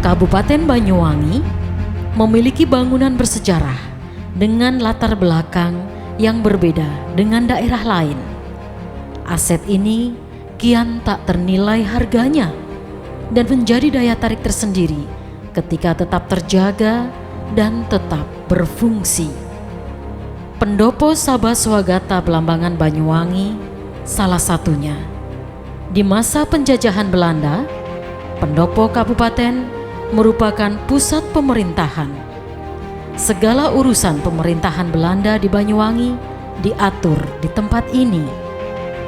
Kabupaten Banyuwangi memiliki bangunan bersejarah dengan latar belakang yang berbeda dengan daerah lain. Aset ini kian tak ternilai harganya dan menjadi daya tarik tersendiri ketika tetap terjaga dan tetap berfungsi. Pendopo Sabha Swagata Belambangan Banyuwangi salah satunya. Di masa penjajahan Belanda, pendopo kabupaten merupakan pusat pemerintahan. Segala urusan pemerintahan Belanda di Banyuwangi diatur di tempat ini.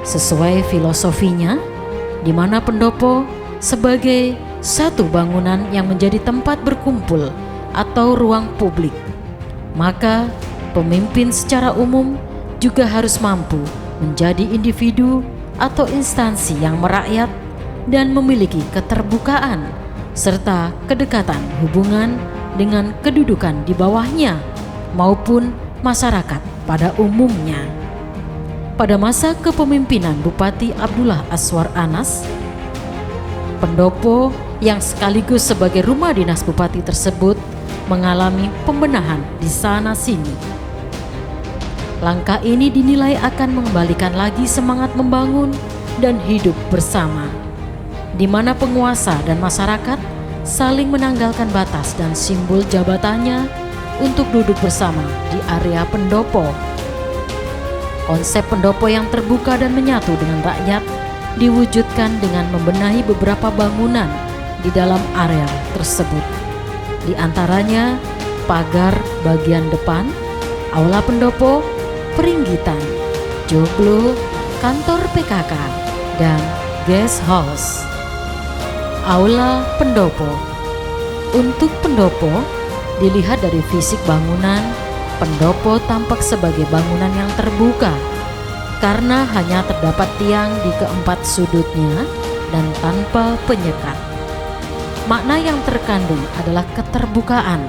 Sesuai filosofinya, di mana pendopo sebagai satu bangunan yang menjadi tempat berkumpul atau ruang publik, maka pemimpin secara umum juga harus mampu menjadi individu atau instansi yang merakyat dan memiliki keterbukaan serta kedekatan hubungan dengan kedudukan di bawahnya maupun masyarakat pada umumnya. Pada masa kepemimpinan Bupati Abdullah Aswar Anas, pendopo yang sekaligus sebagai rumah dinas bupati tersebut mengalami pembenahan di sana-sini. Langkah ini dinilai akan mengembalikan lagi semangat membangun dan hidup bersama, di mana penguasa dan masyarakat saling menanggalkan batas dan simbol jabatannya untuk duduk bersama di area pendopo. Konsep pendopo yang terbuka dan menyatu dengan rakyat diwujudkan dengan membenahi beberapa bangunan di dalam area tersebut. Di antaranya pagar bagian depan, aula pendopo, peringgitan, joglo, kantor PKK, dan guest house. Aula pendopo. Untuk pendopo, dilihat dari fisik bangunan, pendopo tampak sebagai bangunan yang terbuka karena hanya terdapat tiang di keempat sudutnya dan tanpa penyekat. Makna yang terkandung adalah keterbukaan,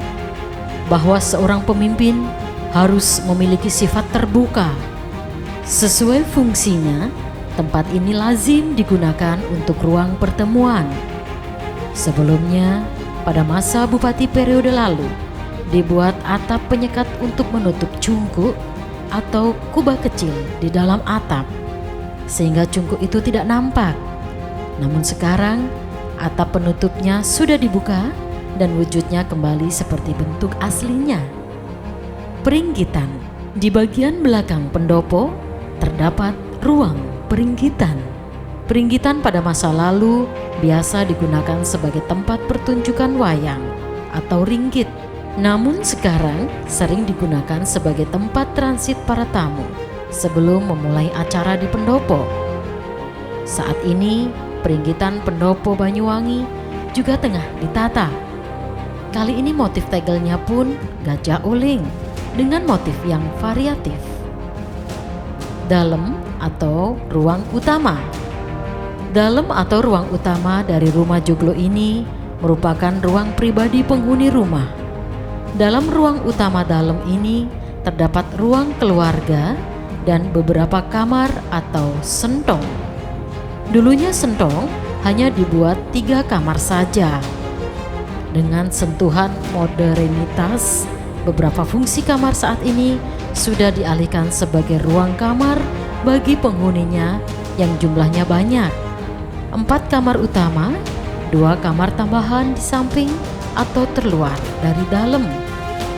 bahwa seorang pemimpin harus memiliki sifat terbuka. Sesuai fungsinya, tempat ini lazim digunakan untuk ruang pertemuan. Sebelumnya, pada masa bupati periode lalu, dibuat atap penyekat untuk menutup cungkuk atau kubah kecil di dalam atap, sehingga cungkuk itu tidak nampak. Namun sekarang, atap penutupnya sudah dibuka dan wujudnya kembali seperti bentuk aslinya. Peringgitan. Di bagian belakang pendopo terdapat ruang peringgitan. Peringgitan pada masa lalu biasa digunakan sebagai tempat pertunjukan wayang atau ringgit. Namun sekarang sering digunakan sebagai tempat transit para tamu sebelum memulai acara di pendopo. Saat ini peringgitan pendopo Banyuwangi juga tengah ditata. Kali ini motif tegelnya pun gajah uling dengan motif yang variatif. Dalam atau ruang utama. Dalam atau ruang utama dari rumah joglo ini merupakan ruang pribadi penghuni rumah. Dalam ruang utama dalam ini terdapat ruang keluarga dan beberapa kamar atau sentong. Dulunya sentong hanya dibuat 3 kamar saja. Dengan sentuhan modernitas, beberapa fungsi kamar saat ini sudah dialihkan sebagai ruang kamar bagi penghuninya yang jumlahnya banyak. 4 kamar utama, 2 kamar tambahan di samping atau terluar dari dalam,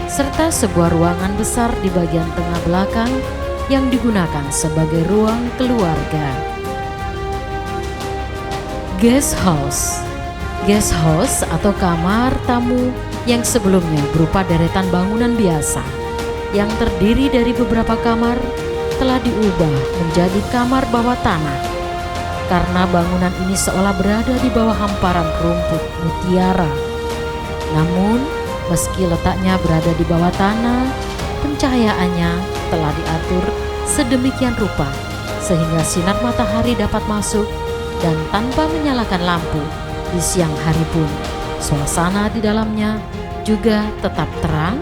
serta sebuah ruangan besar di bagian tengah belakang yang digunakan sebagai ruang keluarga. Guest house. Guest house atau kamar tamu yang sebelumnya berupa deretan bangunan biasa yang terdiri dari beberapa kamar telah diubah menjadi kamar bawah tanah karena bangunan ini seolah berada di bawah hamparan rumput mutiara. Namun, meski letaknya berada di bawah tanah, pencahayaannya telah diatur sedemikian rupa sehingga sinar matahari dapat masuk dan tanpa menyalakan lampu di siang hari pun suasana di dalamnya juga tetap terang.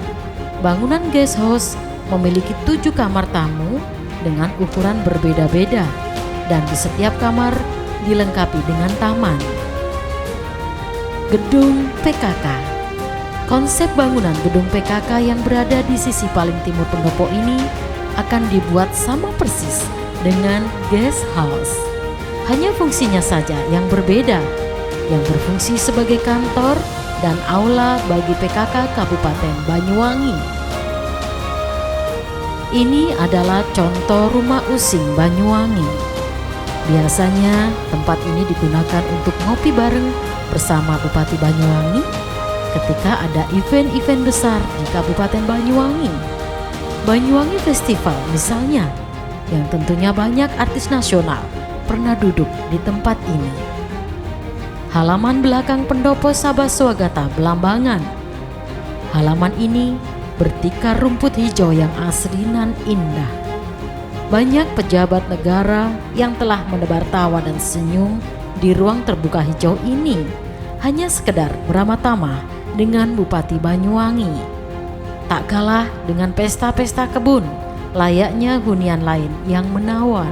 Bangunan guest house memiliki 7 kamar tamu dengan ukuran berbeda-beda dan di setiap kamar dilengkapi dengan taman. Gedung PKK. Konsep bangunan gedung PKK yang berada di sisi paling timur pendopo ini akan dibuat sama persis dengan guest house. Hanya fungsinya saja yang berbeda, yang berfungsi sebagai kantor dan aula bagi PKK Kabupaten Banyuwangi. Ini adalah contoh rumah using Banyuwangi. Biasanya tempat ini digunakan untuk ngopi bareng bersama Bupati Banyuwangi ketika ada event-event besar di Kabupaten Banyuwangi. Banyuwangi Festival misalnya, yang tentunya banyak artis nasional pernah duduk di tempat ini. Halaman belakang pendopo Sabah Swagata Belambangan. Halaman ini bertikar rumput hijau yang asri nan indah. Banyak pejabat negara yang telah menebar tawa dan senyum di ruang terbuka hijau ini, hanya sekedar beramah tamah dengan Bupati Banyuwangi. Tak kalah dengan pesta-pesta kebun, layaknya hunian lain yang menawan.